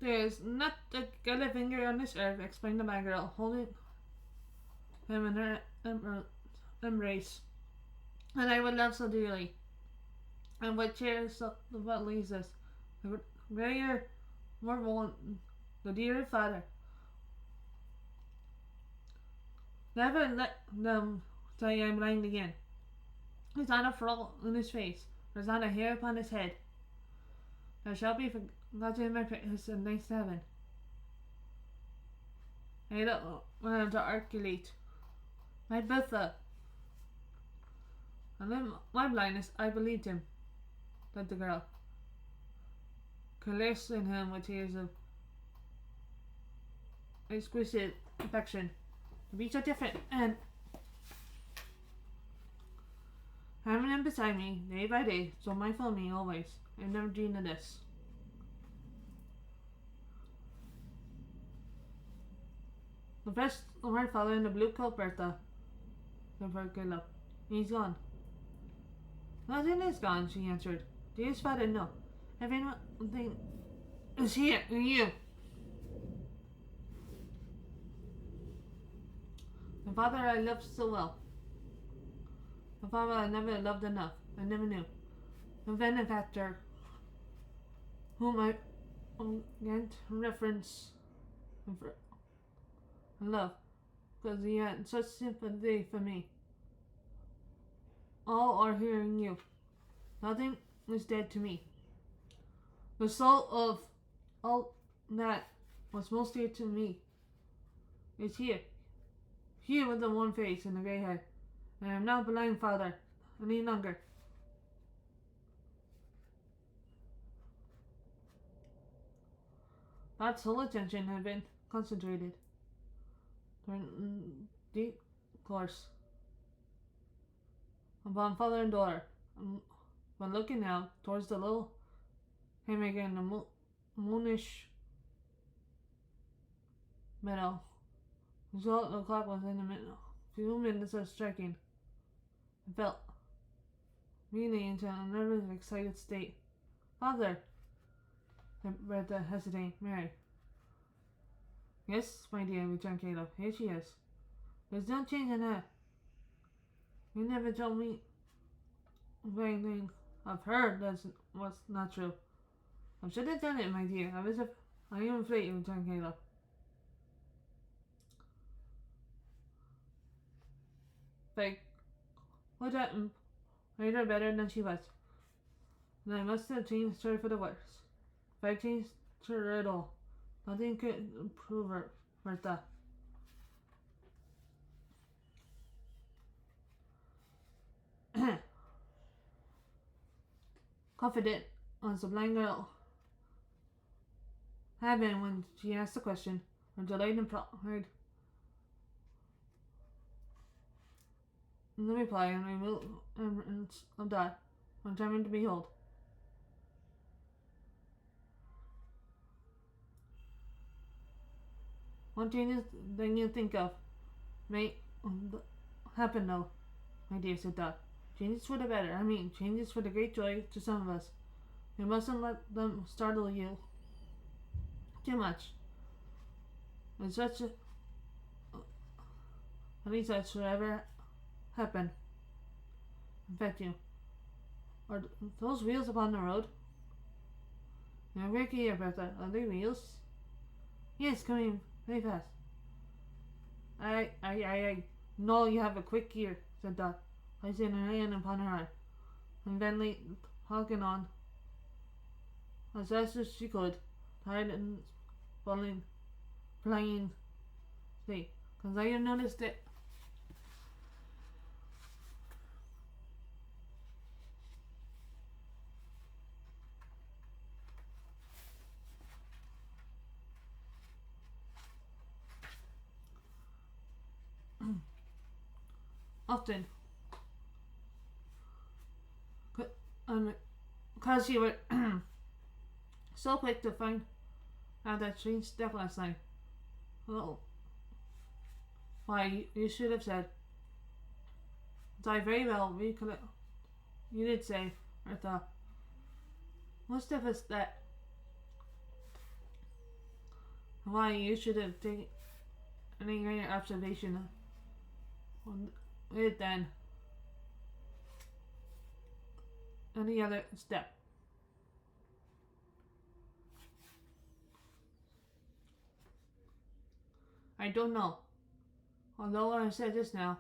There's not a gully finger on this earth, explained the man girl, holding him in her embrace. And I would love so dearly. And what cheers up what leaves us. The greater, more one, the dear father. Never let them say I'm blind again. There's not a furrow in his face. There's not a hair upon his head. There shall be forgotten my praise and thanks to heaven. I don't want to articulate. My Betha. And in my blindness, I believed him, said the girl, caressing him with tears of exquisite affection. To be so different, and having him beside me day by day, so mindful of me always. I never dreamed of this. The best of my father in the blue coat, Bertha, said Philip. He's gone. Nothing is gone, she answered. Dearest father, no. Everything is here in you. The father I loved so well. The father I never loved enough. I never knew. The benefactor whom I can't reference and love, because he had such sympathy for me. All are here in you. Nothing is dead to me. The soul of all that was most dear to me is here. Here with the warm face and the grey hair. And I am not blind, father, any longer. That whole attention had been concentrated during deep course upon father and daughter, but looking now towards the little hammock in the moonish meadow. The clock was in the middle. Few minutes of striking. I felt really into a nervous, excited state. Father, said Bertha, hesitating. Mary. Yes, my dear, returned Caleb. Here she is. There's no change in her. You never told me anything of her that was not true. I should have done it, my dear. I am afraid, returned Caleb. But what that made her better than she was. And I must have changed her for the worse. If I changed her at all, nothing could improve her, Bertha. Confident as the blind girl had been when she asked the question, her delight and pride in the reply and remembrance of that, were charming to behold. What changes then you think of may happen though, my dear, said Dot. Changes for the better. I mean, changes for the great joy to some of us. You mustn't let them startle you too much. And such any such should ever happen. Infect you. Are those wheels upon the road? Now, quick here, Bertha. Are they wheels? Yes, coming very fast. I know you have a quick ear, said Dot, placing her hand upon her arm, and then talking on as fast as she could, tired and flying. See, because I have noticed it. Often, because you were so quick to find out that strange step last night. Well, why, you should have said. I very well recollect. You did say, Bertha. What step is that? Why you should have taken any greater observation on it than any other step. I don't know. Although I said this now,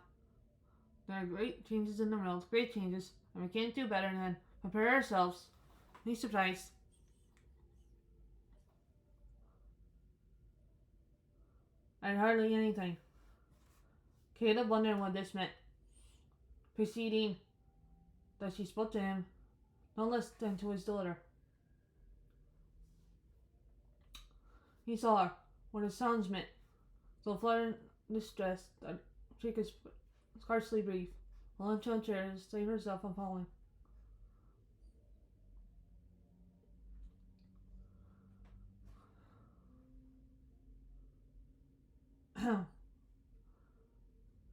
there are great changes in the world, great changes, and we can't do better than prepare ourselves. Be surprised. And hardly anything. Caleb wondered what this meant, preceding that she spoke to him no less than to his daughter. He saw her, what his sounds meant, so fluttered and distressed that she could scarcely breathe, while into a chair to save herself from falling.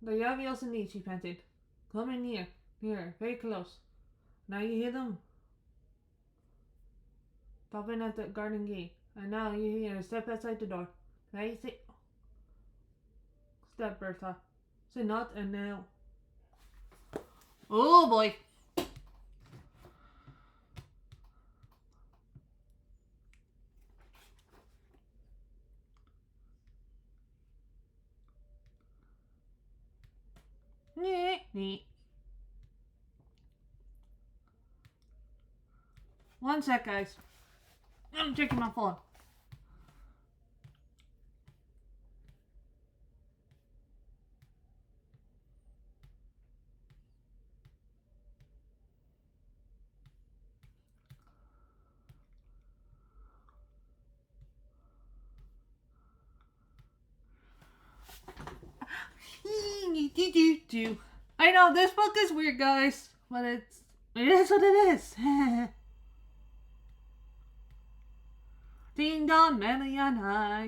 The Yavios indeed, she panted. Coming near, nearer, very close. Now you hear them tapping at the garden gate, and now you hear a step outside the door. Now you say, step, Bertha. Say not, and now. Oh boy! Nee. One sec, guys. I'm checking my phone. I know this book is weird, guys, but it is what it is. Ding dong, melody on high.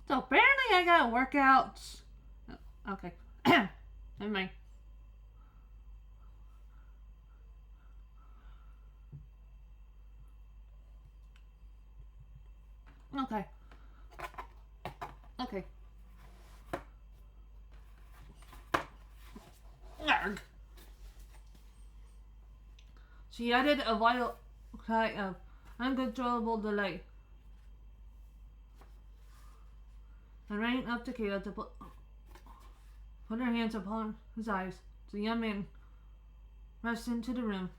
So apparently I got workouts. Okay. Never mind. Okay. Okay. Arg. She added a wild cry of uncontrollable delight and ran up to Caleb to put her hands upon his eyes. The young man rushed into the room,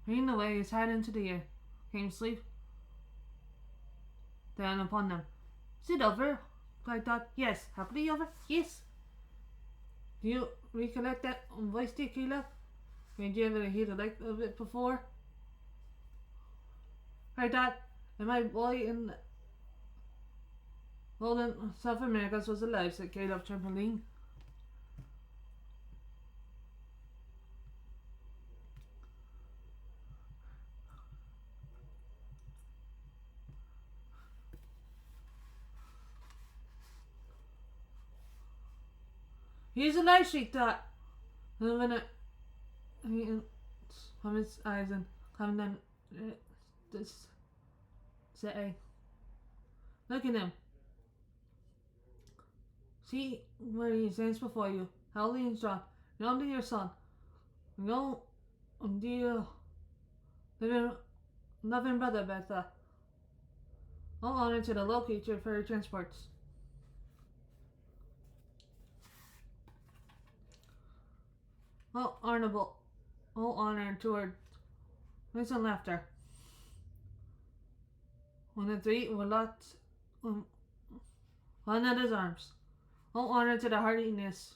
leaning away his head into the air, came sleep down upon them. Is it over? Cried Dot. Yes. Happily over? Yes. Do you recollect that voice, dear Caleb? Did you ever hear the like of it before? Cried Dot. And my boy in Golden South Americas was alive, said Caleb, trembling. He's alive, shrieked Dot. And a minute from his eyes and come down this say. Look at him. See where he stands before you, healthy and strong. Yonder your son. No dear living loving brother, Betha. All honor to the low creature for your transports. All honorable, all honor toward noise and laughter. When the three were locked one another's arms. All honor to the heartiness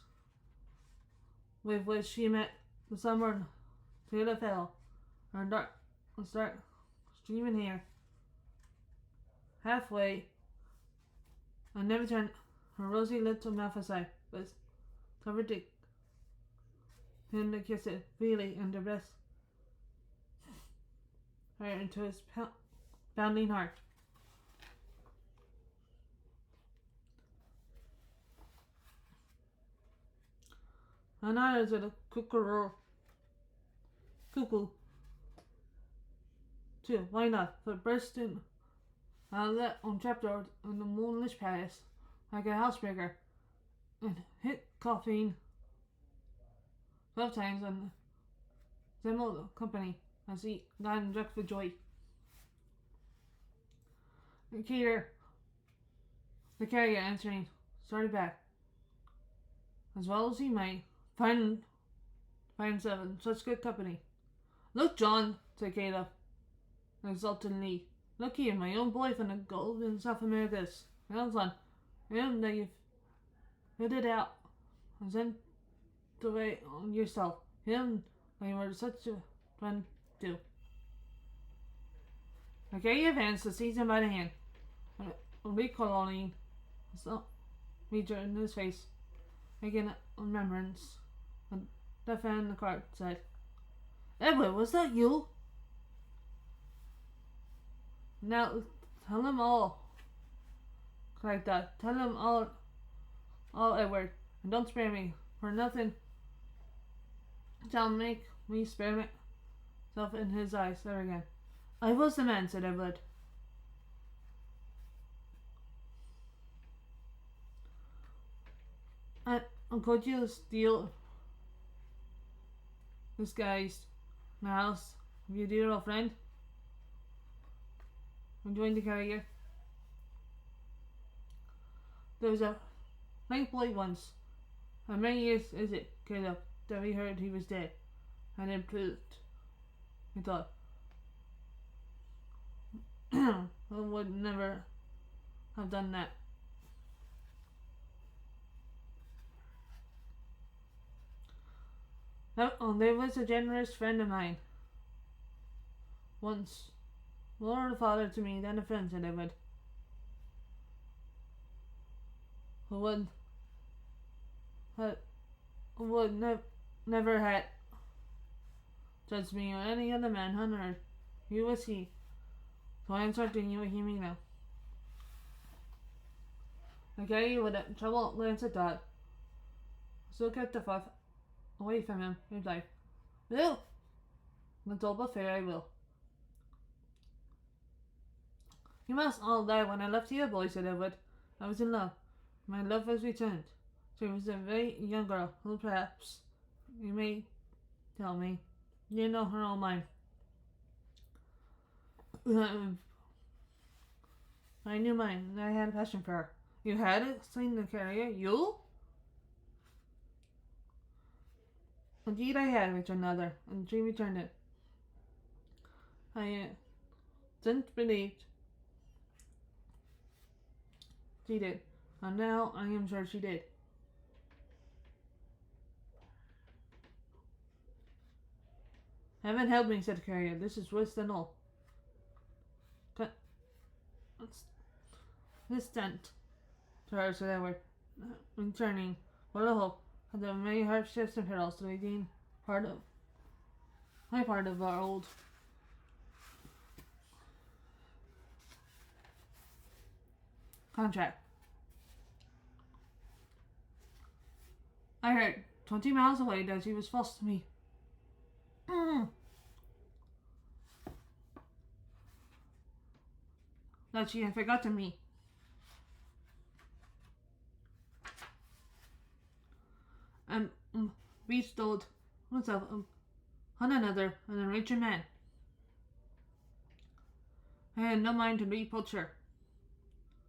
with which she met the summer Taylor fell, her dark streaming hair. Halfway, and never turned her rosy little mouth aside, but covered him to kiss it freely and to rest her into his pounding heart. and others at a cuckoo too. Why not? But burst in let on trapdoor in the moonless palace like a housebreaker and hit caffeine 12 times and Zemmel company as he got drunk for joy. The cater, the carrier answering, started back. As well as he might, find himself in such good company. Look, John, said Caleb, exultantly. Look here, my own boy from the golden South Americas. My own son. Him that you've fitted out and sent away on yourself. Him that you were such a friend to. I carry your hands to seize him by the hand. Recalling so Major in his face, making a remembrance. And the fan in the cart said, Edward, was that you? Now tell him all. Cried that. Tell him all, Edward, and don't spare me for nothing. Shall make me spare myself in his eyes there again. I was the man, said Edward. And could you steal disguised my house of your dear old friend? And joined the carrier. There was a nice boy once. How many years is it, Caleb, that we heard he was dead? And improved. He thought. I would never have done that. There was a generous friend of mine. Once. More a father to me than a friend, said Edward. Who never had judged me or any other man on earth. He was he. So I am certain you will hear me now. Okay, with a troubled glance at Dot. So kept the fuff away from him, replied, Will! That's all but fair, I will. You must all die when I left you, boy, said Edward. I was in love. My love has returned. She was a very young girl, who perhaps you may tell me. You know her own mind. I knew mine, and I had a passion for her. You had it? Exclaimed the carrier. You? Indeed I had, returned the other, and she returned it. I didn't believe she did, and now I am sure she did. Heaven help me, said the carrier. This is worse than all. This tent to her, said Edward, returning, what a hope, had the many hardships and perils to redeem part of our old contract. I heard 20 miles away that she was false to me. That she had forgotten me. And bestowed myself on another, and a richer man. I had no mind to reproach her,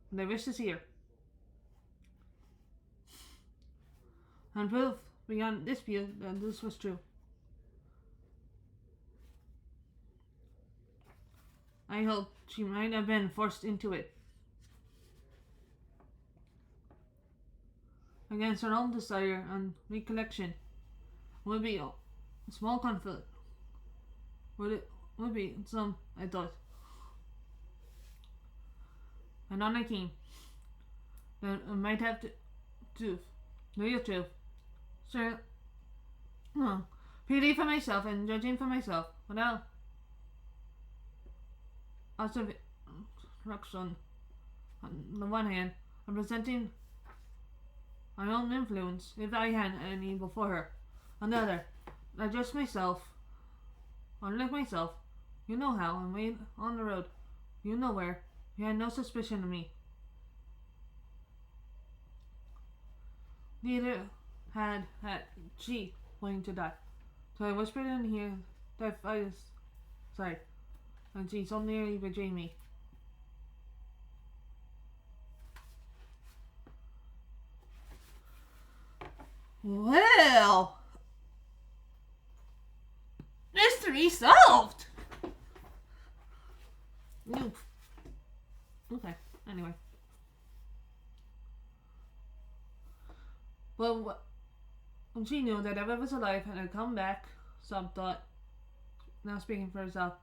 but I wished to see her. And proof beyond dispute that this was true. I hoped she might have been forced into it. Against her own desire and recollection would be a small conflict. Would be some, I thought. And on I came. Then I might have to know your truth. Sir, pity for myself and judging for myself without obstruction on the one hand, and presenting my own influence, if I had any before her, Another. Adjust myself. Unlike myself. You know how. I'm waiting on the road. You know where. You had no suspicion of me. Neither had she waiting to die. So I whispered in here that I was sorry. And she so nearly betrayed me. Well, mystery solved. Nope. Okay. Anyway, well, when she knew that if I was alive and I'd come back, some thought. Now speaking for herself,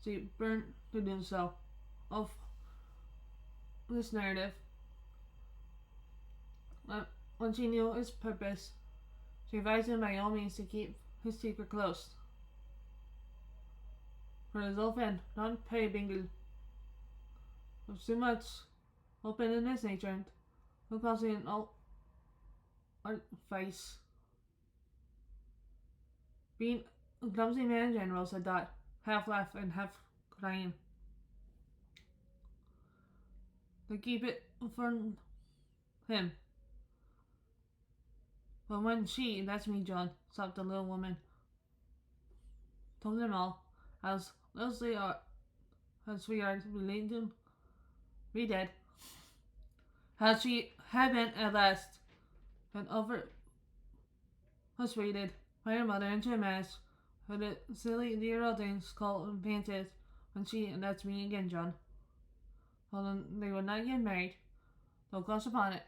she burned to do so of this narrative. When she knew its purpose, she advised him by all means to keep his secret close. For his old friend, Don Periwinkle, was too much open in his nature and will cause an all art vice. Being a clumsy man in general, said Dot, half laugh and half crying. To keep it from him. But when she, that's me, John, sobbed the little woman, told them all, as Leslie are, as we are related to be dead, how she had been at last been over persuaded by her mother into a match for the silly dear old things called panties when she, and that's me again, John, told them they would not get married, though close upon it.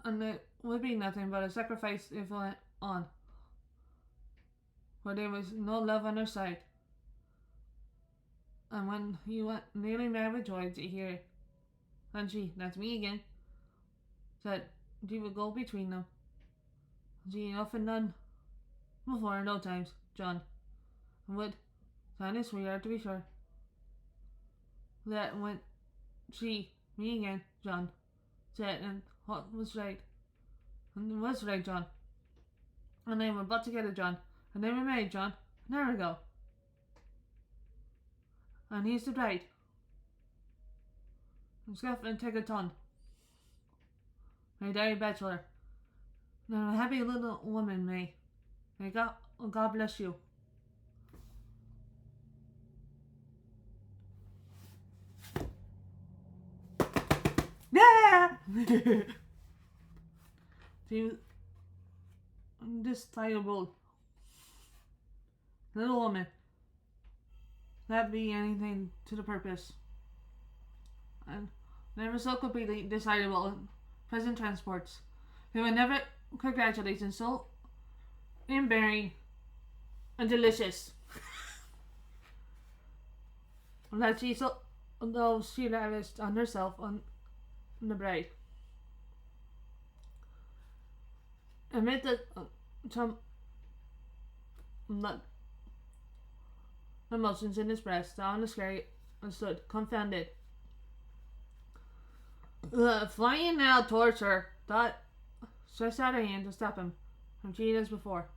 And it would be nothing but a sacrifice if it went on, for there was no love on her side. And when he went nearly mad with joy to hear it, and she, that's me again, said she would go between them. She often done before in old times, John, and would sound his sweetheart to be sure. That when she, me again, John, said, and what was right, and it was right, John. And they were but together, John, and they were married, John, an hour ago. And he's the bride. And scuff and take a ton. My daddy bachelor. Now a happy little woman, May. May God bless you. Yeah! She was undescribable little woman. That be anything to the purpose. And never so completely desirable in present transports. They would never congratulations so embarrassing and delicious. That she so though she lavished on herself on the bride. Amid the some emotions in his breast, down the scary and stood confounded. Flying now towards her, Dot stretched out her hand to stop him, and she as before.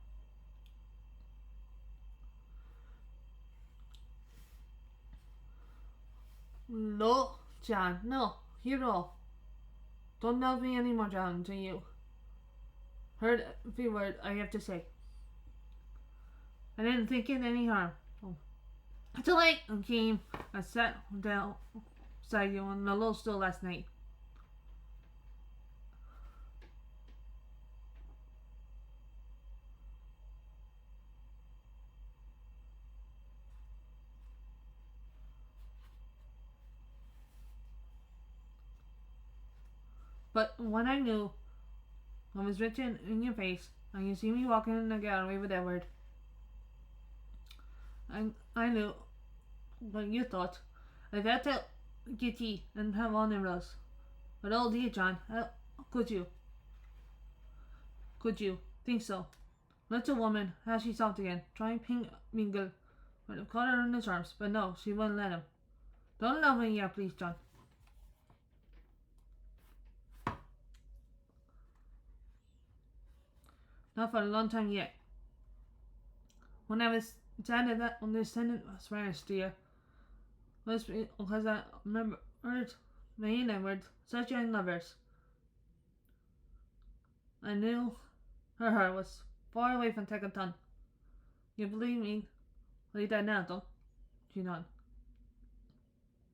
No, John, no, hero. Don't love me anymore, John, until you heard every word I have to say. I didn't think it any harm. Oh. Till late and came. I sat down beside you on the little stool last night. But when I knew what was written in your face, and you see me walking in the gallery with Edward, I knew what you thought. I had to get ye and have on in Rose. But oh dear John, how could you? Could you think so? Little woman, how she sobbed again, trying Pink Mingle would have caught her in his arms, but no, she wouldn't let him. Don't love me yet, please, John. Not for a long time yet. When I was standing that on this tenant Spanish dear was because I remembered me and Edward, such young lovers. I knew her heart was far away from Tecaton. You believe me? Leave that now, though. She nodded.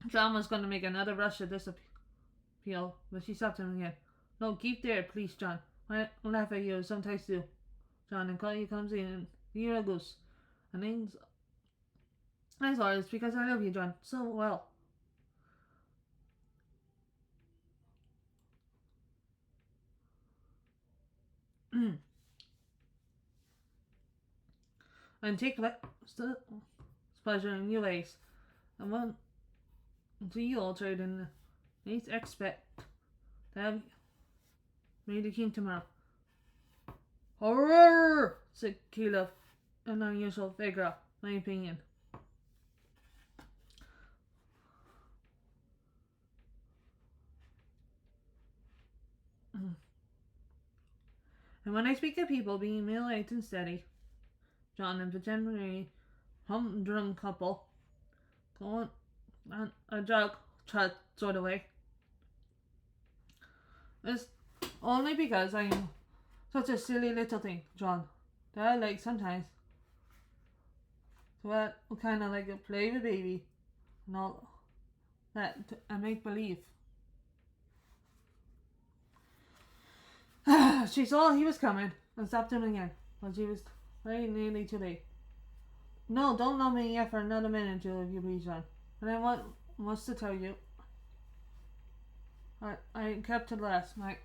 John was going to make another rush at this appeal, but she stopped him again. No, keep there, please, John. I laugh at you, sometimes do, John, and call you clumsy and you're a goose. And things I saw it's because I love you, John, so well. And take pleasure in your ways. And want to you altered and least expect to have me the king tomorrow. Horror! Said Caleb, an unusual figure, my opinion. And when I speak of people being middle-aged and steady, John and potentially humdrum couple, going on a jog trot sort of way, it's only because I'm such a silly little thing, John, that I like sometimes to act kind of like a play with baby and all that and make believe. She saw he was coming and stopped him again, but she was very nearly too late. No, don't love me yet for another minute, Jill, if you please, John. But I want much to tell you. I kept to last night.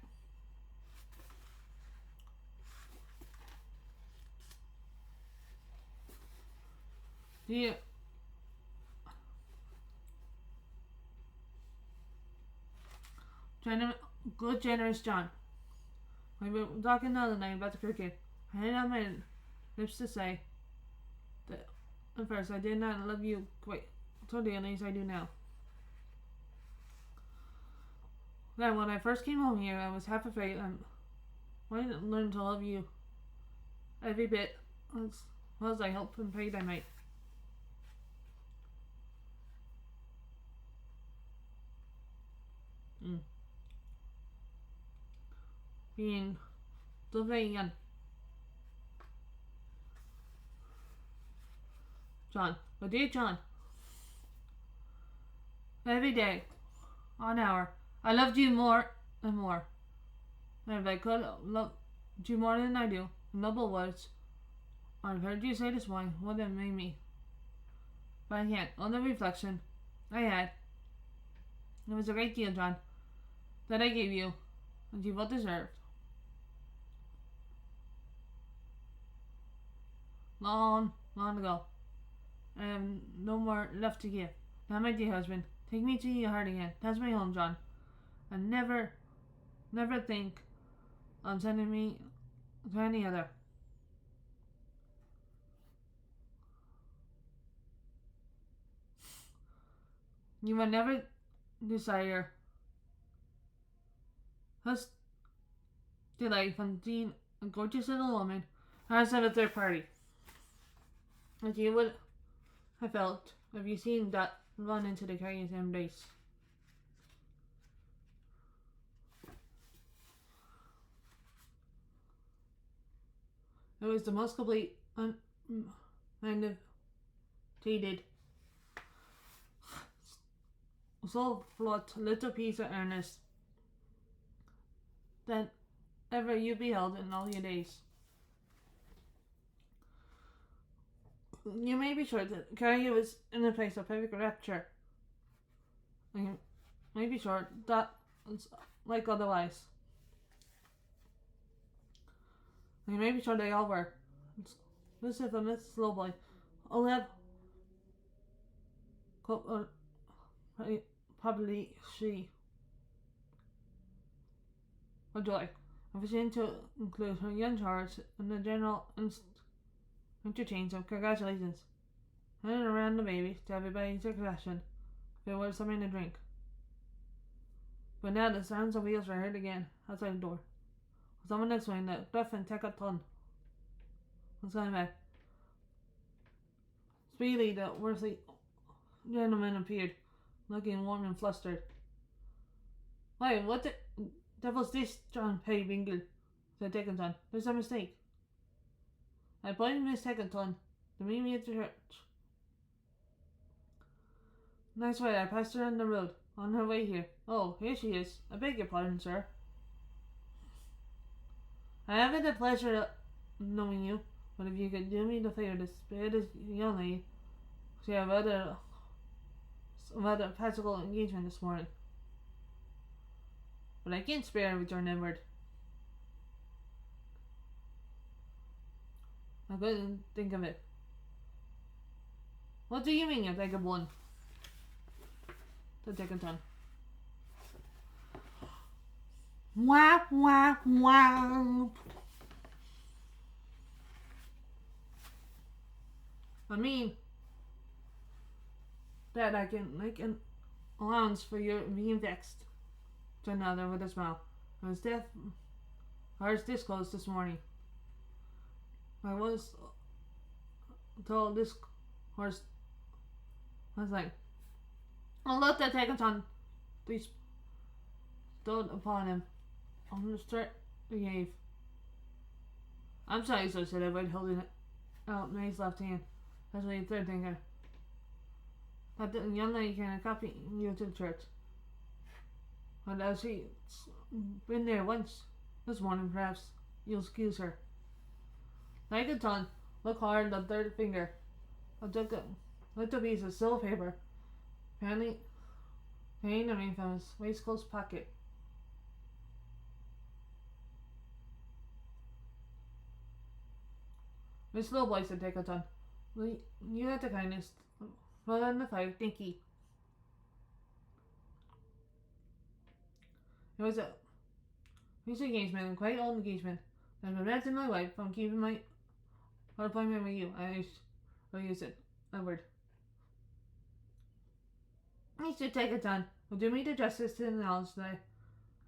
Dear, good, generous John. We were talking the other night about the cricket. I had on my lips to say that at first I did not love you quite so dearly as I do now. That when I first came home here, I was half afraid I might learn to love you every bit as well as I hope and prayed I might. Being so very young. John, but dear John, every day, an hour, I loved you more and more. And if I could love you more than I do, in noble words, I've heard you say this morning would have made me. But I can't. On the reflection I had, it was a great deal, John, that I gave you, and you both deserved. Long, long ago. I have no more left to give. Now, my dear husband, take me to your heart again. That's my home, John. And never, never think of sending me to any other. You will never desire us delight from seeing a gorgeous little woman as of a third party. As you would have felt if you seen that run into the carrier's embrace. It was the most complete, unmagnified, so flawed little piece of earnest that ever you beheld in all your days. You may be sure that Carrier was in a place of perfect rapture. You may be sure that it's like otherwise. You may be sure they all were. This is a Miss Slowboy. I'll have probably she a joy. I was in to include her young charge in the general interchange of congratulations. And around the baby to everybody's suggestion if there was something to drink. But now the sounds of wheels were heard again outside the door. Someone explained that Duff and take a ton. was coming back. Speedily, the worthy gentleman appeared, looking warm and flustered. Why, what the devil's this, John Peybingle? Said Dickinson. There's a mistake. I appointed Miss Dickinson to meet me at the church. Nice way, I passed her on the road, on her way here. Oh, here she is. I beg your pardon, sir. I haven't the pleasure of knowing you, but if you could do me the favor to spare this young lady, she have some other practical engagement this morning. But I can't spare her, returned Edward. I couldn't think of it. What do you mean you think of one? Said Dickinson. Wah, wah, wah. I mean that I can make an allowance for your being vexed, said another with a smile. His death ours disclosed this morning. I was told this horse was like, I looked at Dickinson. They stood upon him on the straight gave. I'm sorry, sir, said Edward, holding out May's left hand, especially the third finger. That the young lady can accompany you to the church. But as she's been there once this morning, perhaps you'll excuse her. Dickinson looked hard at the third finger. I took a little piece of silver paper, apparently hanging the ring from his waistcoat pocket. Miss Slowboy, said Dickinson, you have the kindness. Roll on the fire, thank ye. It was a recent engagement, and quite old engagement, that has prevented my wife from keeping my appointment with you. I use it. Edward. Mr. Dickinson will do me the justice to the knowledge that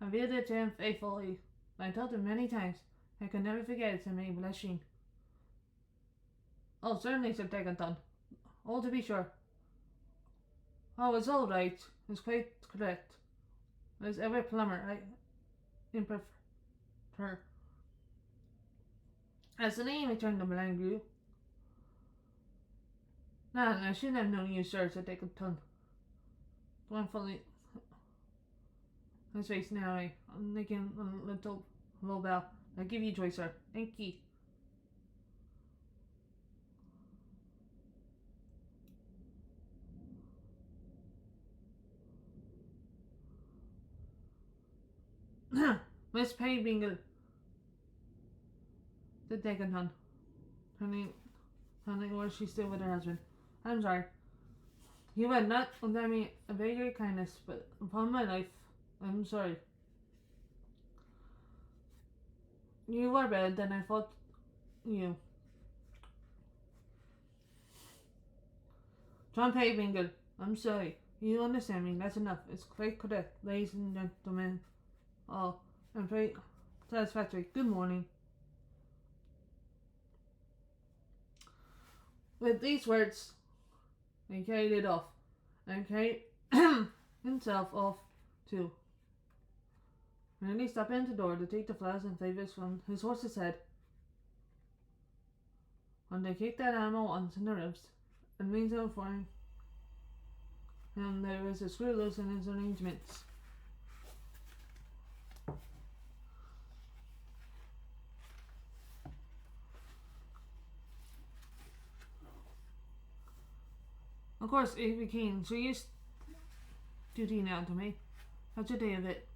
I revealed it to him faithfully. I told him many times I could never forget it, said May, blushing. Oh, certainly, said Dickinson. Oh, to be sure. Oh, it's all right. It's quite correct. As ever plumber, I prefer. As the name returned to Belangru. Nah, I shouldn't have known you, sir, said Dickinson. Scornfully, his face narrowing, making a little low bow. I give you joy, sir. Thank ye. Miss Peybingle, said Dickinson, turning where she stood with her husband. I'm sorry. You had not done me a very great kindness, but upon my life, I'm sorry. You are better than I thought you. John Peybingle, I'm sorry. You understand me. That's enough. It's quite correct, ladies and gentlemen. Oh, I'm very satisfactory. Good morning. With these words, he carried it off, and carried himself off too. And he stopped in the door to take the flowers and favors from his horse's head. When they kicked that animal once in the ribs, and leaned over for him, there was a screw loose in his arrangements. Of course, it became serious duty now to me. Such a day of it.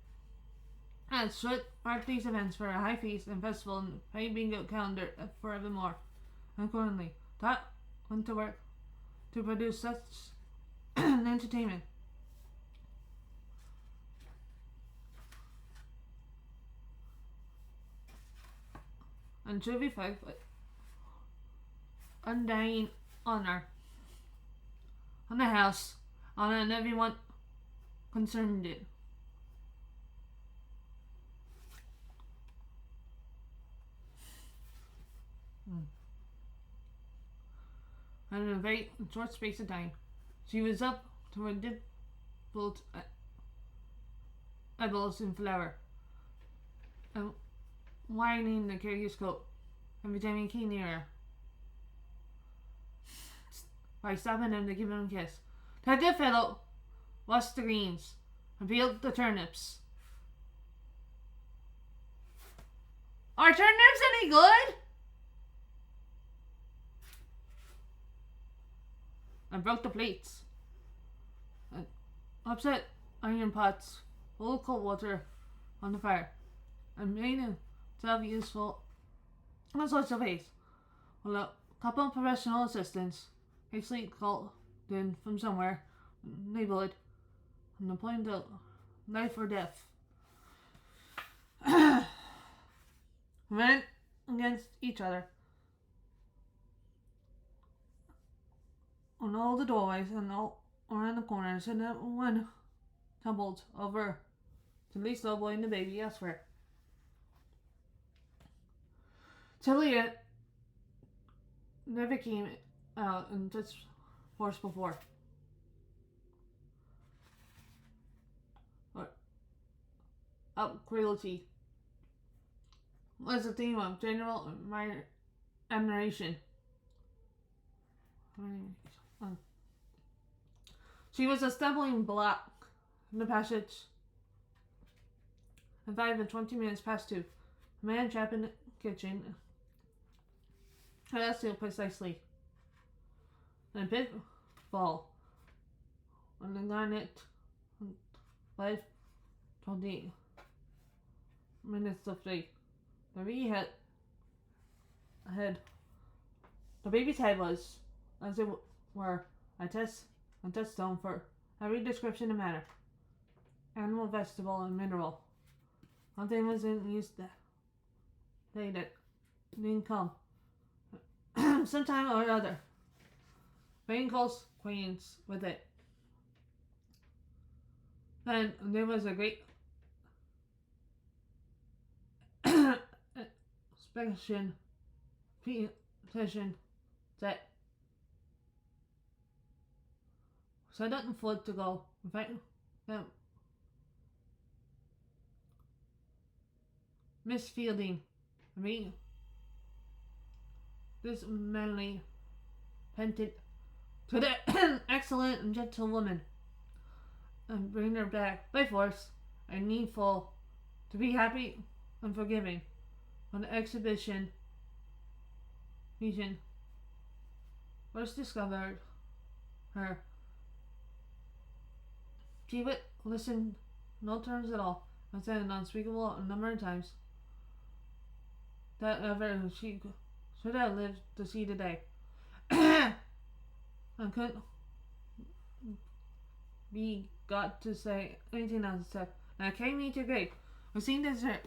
As should mark these events for a high feast and festival and pay bingo calendar forevermore. Accordingly, that went to work to produce such an entertainment. And should reflect with undying honor on the house, honor and everyone concerned it. and in a very short space of time, she was up to her dimpled elbows in flour, and whining the curious coat every time he came near her, by stopping him to give him a kiss. That dear fellow washed the greens and peeled the turnips. Are turnips any good? And broke the plates, and upset iron pots full of cold water on the fire, and made himself useful in all sorts of ways. Well, a couple of professional assistants hastily called in from somewhere in the neighborhood on the point of life or death. Ran against each other on all the doorways and all around the corners, and that one tumbled over to least elbowing the baby elsewhere. Talia never came out in such force before. Or cruelty was a theme of general admiration. She was a stumbling block in the passage. And 5 and 20 minutes past 2, a man trapped in the kitchen had asked him precisely. And a pitfall on the garnet 5:20 of 3. The baby's head was, as it were, a touchstone for every description of matter, animal, vegetable, and mineral. Nothing was in use that day that didn't come sometime or other. Bring close acquaintance with it. And there was a great expectation, petition that set up foot to go. In fact, that Miss Fielding, this manly pendant to the excellent and gentle woman, and bring her back by force, and needful to be happy and forgiving. On the exhibition region first discovered her, she would listen no terms at all, and said an unspeakable number of times that ever she should have lived to see the day. And couldn't be got to say anything else except, now carry me to grave. I've seen dessert.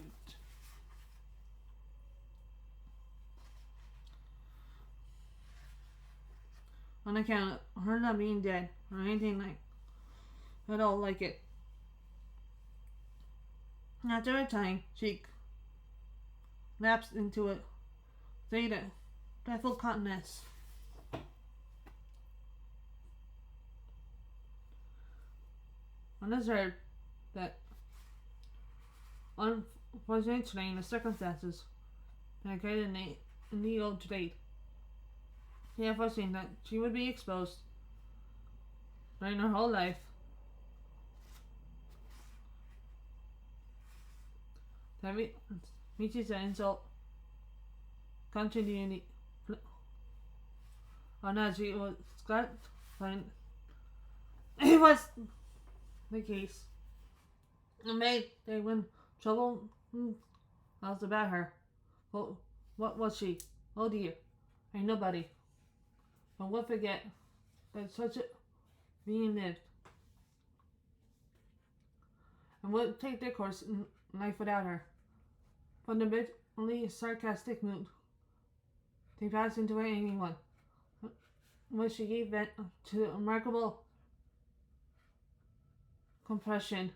On account of her not being dead or anything like at all like it. After a time, she lapsed into a state of baffled continence. On observed that unfortunately in the circumstances that occurred in the old trade, she had foreseen that she would be exposed during her whole life to reaches an insult continually on as she was Scott when it was the case. And made they when trouble was about her. Well, what was she? Oh dear, ain't nobody. But we'll forget that such a being lived, and would take their course in life without her. From the bitterly sarcastic mood, they passed into an angry one, when she gave vent to a remarkable compression.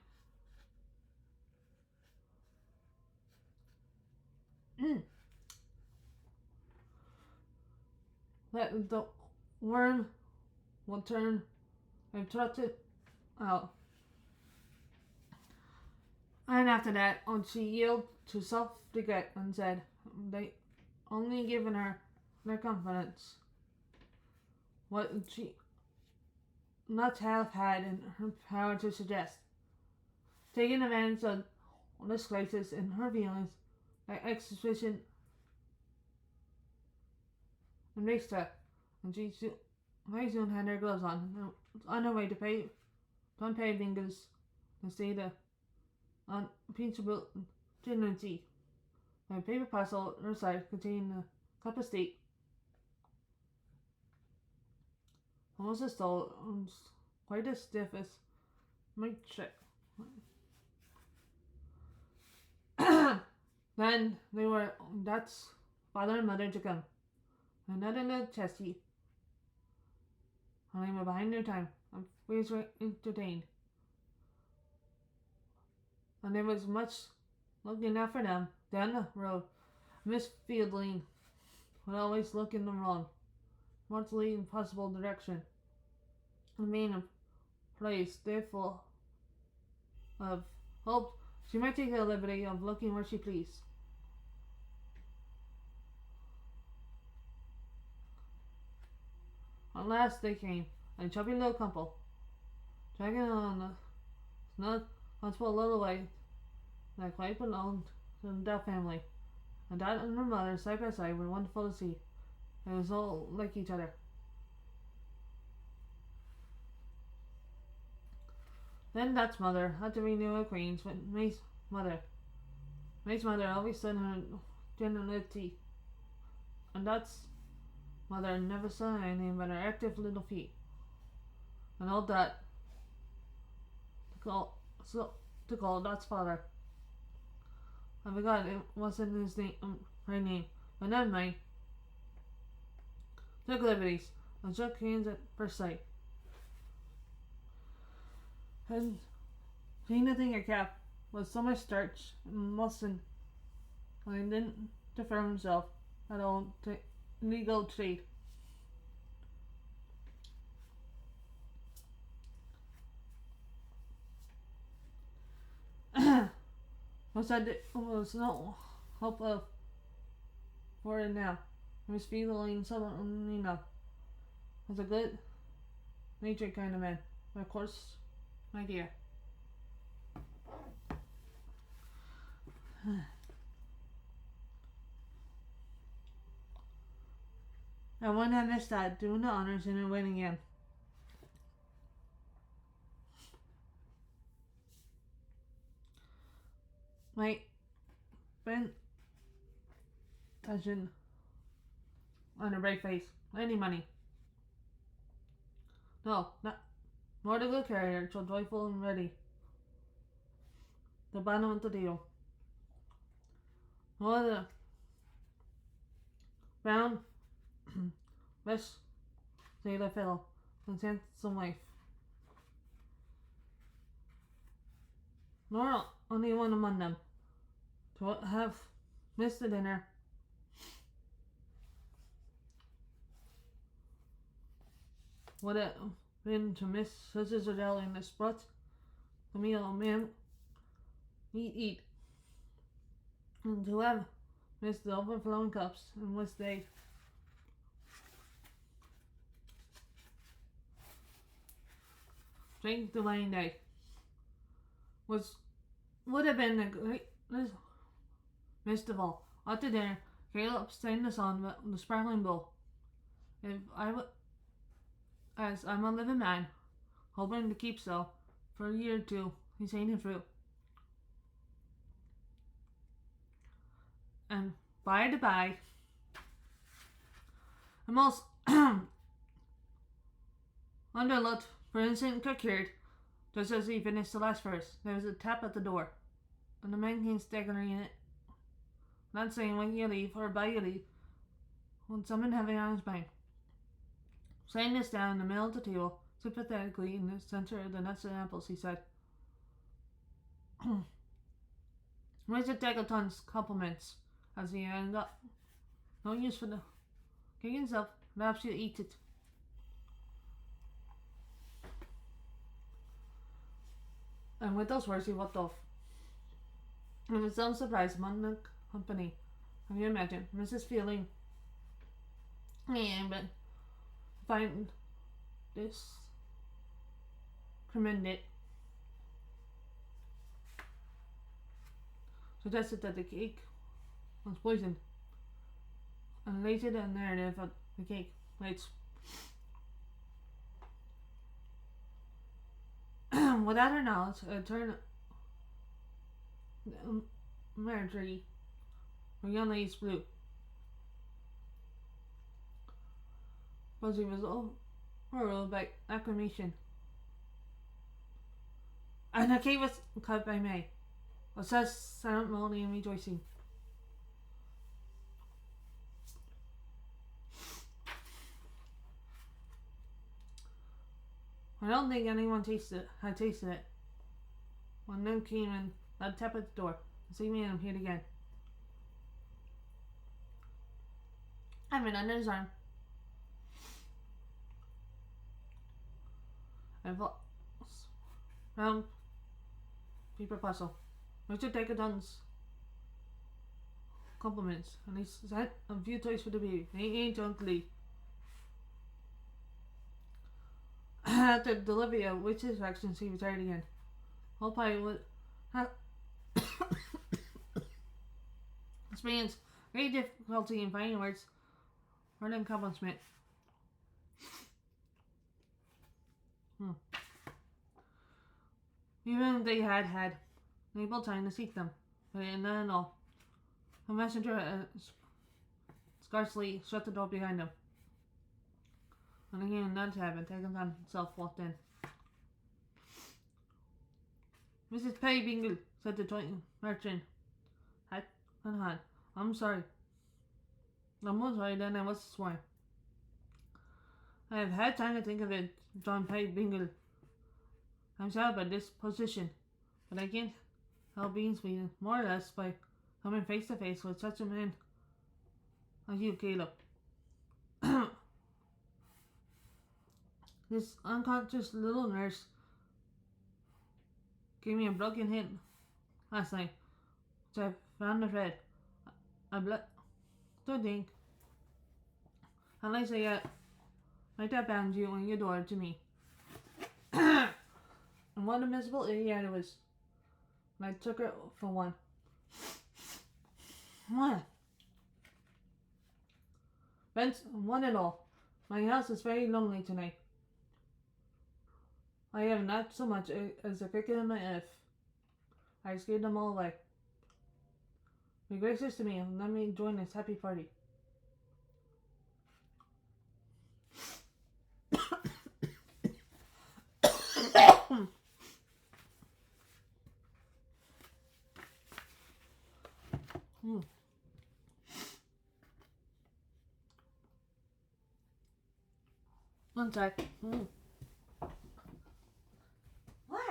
Let the worm will turn and trotted out. And after that, she yielded to self-regret and said they only given her their confidence. What she not have had in her power to suggest. Taking advantage of this crisis in her feelings, like exhibition embraced her, and she very soon had her gloves on, and was on her way to pay unpaid fingers and stayed on principal dinner and tea. A paper parcel at her side contained a cup of tea. Almost as tall and quite as stiff as my trick. Then that's father and mother to come. Another little chesty. And they were behind their time. I'm always entertained. And there was much looking out for them down the road. Miss Fielding would always look in the wrong, mortally impossible direction. And being a place they full of hope, she might take the liberty of looking where she pleased. At last they came, a chubby little couple, dragging on the snug, comfortable little way that quite belonged to the Duff family. And Dad and her mother, side by side, were wonderful to see. They were so like each other. Then Dot's mother had to renew acquaintance with May's mother. May's mother always said her gentility, and Dot's mother never saw anything but her active little feet. And old Dot to call Dot's father. I forgot it wasn't his name, her name, but never mind. Took liberties and shook hands at first sight. And seeing nothing her cap was so much starch and mustn't, and didn't defer himself at all to legal trade. Was no hope of for it now. He was feeling something enough. Was a good natured kind of man. But of course, my dear. I wouldn't have missed that doing the honors in a win again. My friend touching on her bright face. Any money. No, not nor the good carrier, so joyful and ready. The bottom of the deal. Nor the brown best sailor fellow and handsome wife. Nor only one among them to have missed the dinner. Would it have been to miss Mrs. Adele in the spot? The meal, ma'am, eat. And to have missed the overflowing cups and was they drank the wine day would have been the greatest missed of all. After dinner, Caleb stained the sun with the sparkling bowl. If I would, as I'm a living man, hoping to keep so for a year or two, he's eating fruit. And by the by, the most underlooked for instance occurred just as he finished the last verse. There was a tap at the door, and the man came staggering in it, not saying when you leave or by you leave, when someone heavy on his mind. Setting this down in the middle of the table, sympathetically in the center of the nuts and apples, he said, Mr. Tackleton's compliments, as he got no use for the cake himself, perhaps you eat it. And with those words, he walked off. And with some surprise among the company, can you imagine Mrs. Fielding? Yeah, but find this tremendous suggested that the cake was poisoned and related a narrative of the cake. Which, without her knowledge, turned Marjorie, her young lady's blue. Rosie was overruled by acclamation, and the cake was cut by May, with such ceremony and rejoicing. I don't think anyone had tasted it. When Nim came in, I'd tap at the door to see me and appeared again. I've been under his arm. I've round paper puzzle. Richard Decadon's compliments, and he sent a few toys for the baby. They ain't ugly. After the delivery of which instructions, he retired again. Hope I would have experienced great difficulty in finding words for an accomplishment. Even if they had ample time to seek them, but none at all. The messenger scarcely shut the door behind him. And again, none to have taken on himself, walked in. Mrs. Pay Bingle, said the joint merchant, hat in hand. I'm sorry. I'm more sorry than I was this morning. I have had time to think of it, John Pay Bingle. I'm sad about this position, but I can't help being sweetened, more or less, by coming face to face with such a man as you, Caleb. This unconscious little nurse gave me a broken hint last night, which I found the thread. I don't think, unless I get like that bound you and your door to me. And what a miserable idiot it was. And I took her for one. What? Vince, one and all. My house is very lonely tonight. I have not so much as a cricket in my earth. I scared them all away. Be gracious to me and let me join this happy party. One sec. What?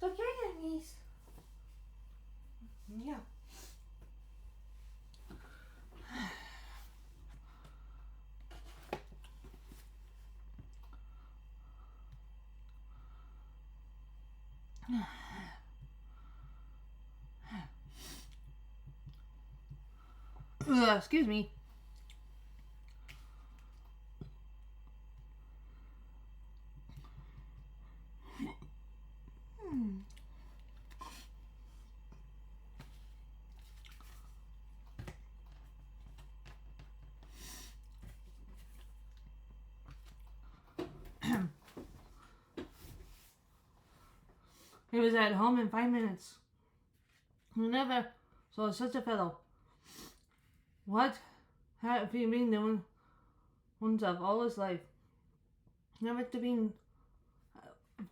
It's okay, Denise. Yeah. Excuse me. He was at home in 5 minutes. He never saw such a fellow. What have he been doing himself all his life? Never to be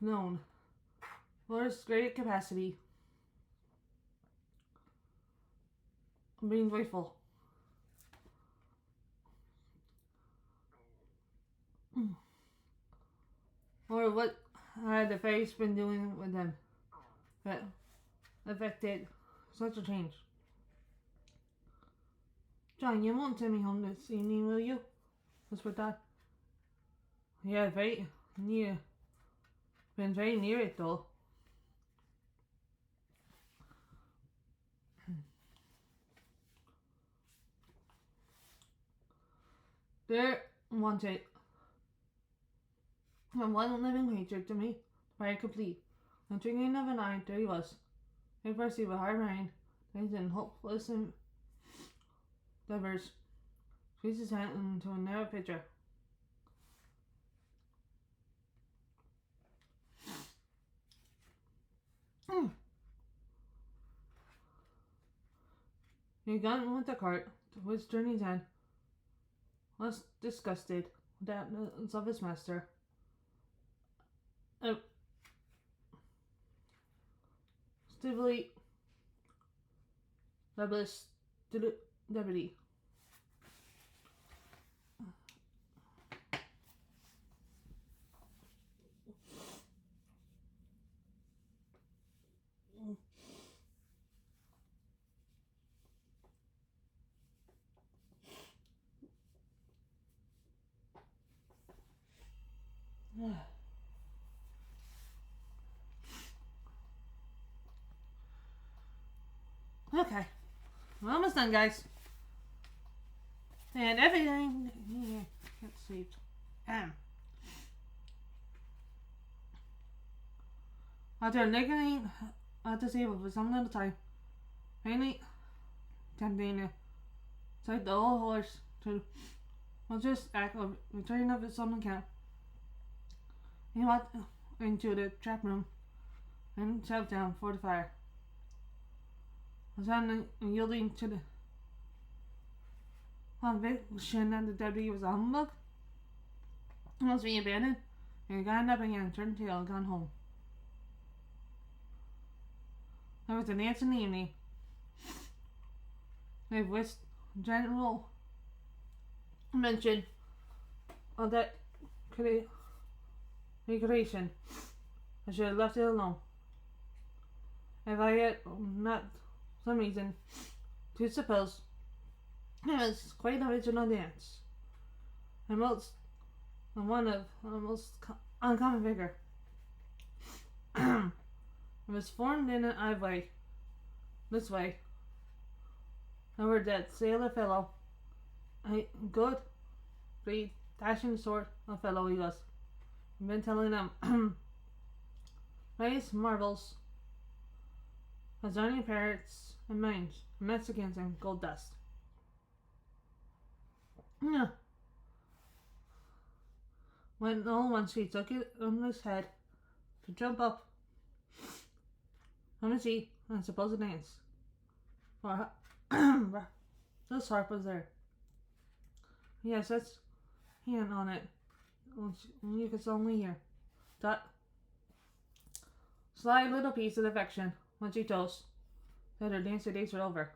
known for his great capacity. Being grateful. Or what had the face been doing with them that affected such a change? John, you won't send me home this evening, will you? Whispered Dad. Yeah, very near. Been very near it though. There wanted and one living creature to me, very complete. The twinkling of an eye, there he was. At first he was hard rain, then in hopeless endeavors, squeezed his hand into a narrow pitcher. He got with the cart, to which Journey's hand was disgusted with the absence of his master. Stiffly rebellious deputy. Okay, we're almost done, guys. And everything here gets saved. After neglecting disabled for some little time, finally tempting to take the old horse to just act of returning of his own account. He walked into the trap room and sat down for the fire. Suddenly yielding to the conviction that the deputy was a humbug, must be abandoned, and he got up again, turned tail, and gone home. There was a dance in the evening. They wished general mention of that recreation. I should have left it alone. If I had not some reason to suppose it was quite an original dance, and one of the most uncommon figure. It was formed in an odd way. This way. Over that sailor fellow, a good, great, dashing sort of fellow he was. I've been telling them race marvels concerning parrots and mines, Mexicans and gold dust. Yeah. When all once he took it on his head to jump up from his seat and suppose to dance. For this harp was there. Yes, that's hand on it. You could only hear that sly little piece of affection when she told that her dancing days were over.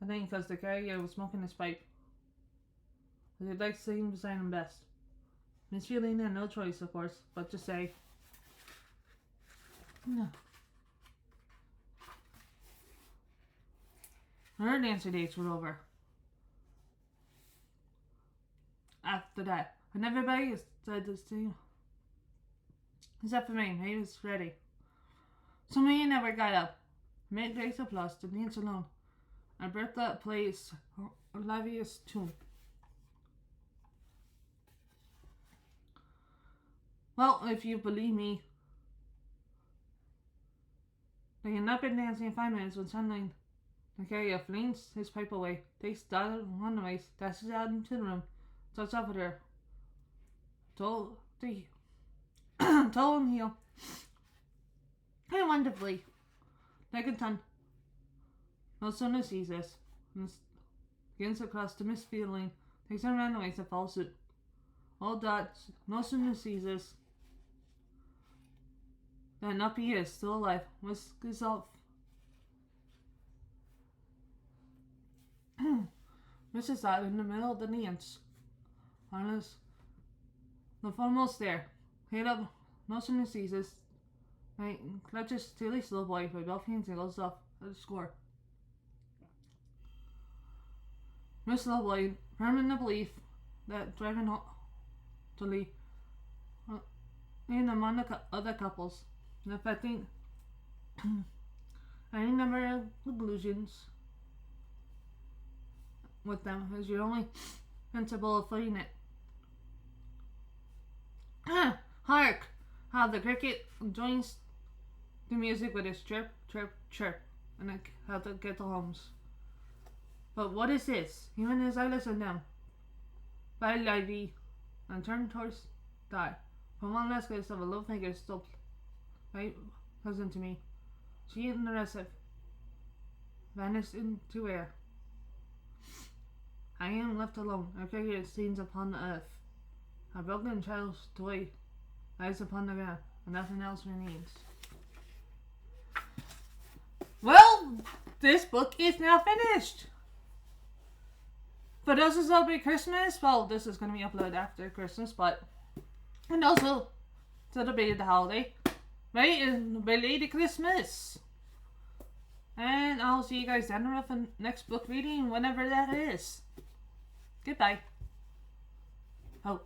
I think because the carrier was smoking his pipe. But he'd like to sing beside him best. Miss Feeling had no choice, of course, but to say, no. Her dancing dates were over. After that, and everybody said this to you. Except for me, he was ready. So me never got up. Made Grace applause to dance alone. And Bertha plays Olivia's tune. Well, if you believe me, They had not been dancing in 5 minutes when suddenly the carrier flings his pipe away, takes Dad on the waist, dashes out into the room, starts off with her toe and heel, and wonderfully, like a ton. No sooner sees this, and begins across the mist feeling, takes her around the waist and follows suit. Old Dad no sooner sees this than up he is, still alive, whisks himself. Mrs. Dad in the middle of the dance, on the foremost there, head up, no sooner sees this, and clutches Tilly's little boy by both hands and goes off at the score. Miss Lovely, firm in the belief that driving to Lee in among the other couples, and affecting any number of conclusions with them is your only principle of footing it. Hark! How the cricket joins the music with its chirp, chirp, chirp, and how the kettle hums. But what is this? Even as I listen down, by Livy, and turn towards Di, from one last glimpse of a little figure still right present to me, she and the rest have vanished into air. I am left alone, a figure stands upon the earth. A broken child's toy lies upon the ground, and nothing else remains. Well, this book is now finished. For those who celebrate Christmas, well, this is going to be uploaded after Christmas, and also celebrate the holiday, right? And belated Christmas. And I'll see you guys down the road next book reading, whenever that is. Goodbye. Oh.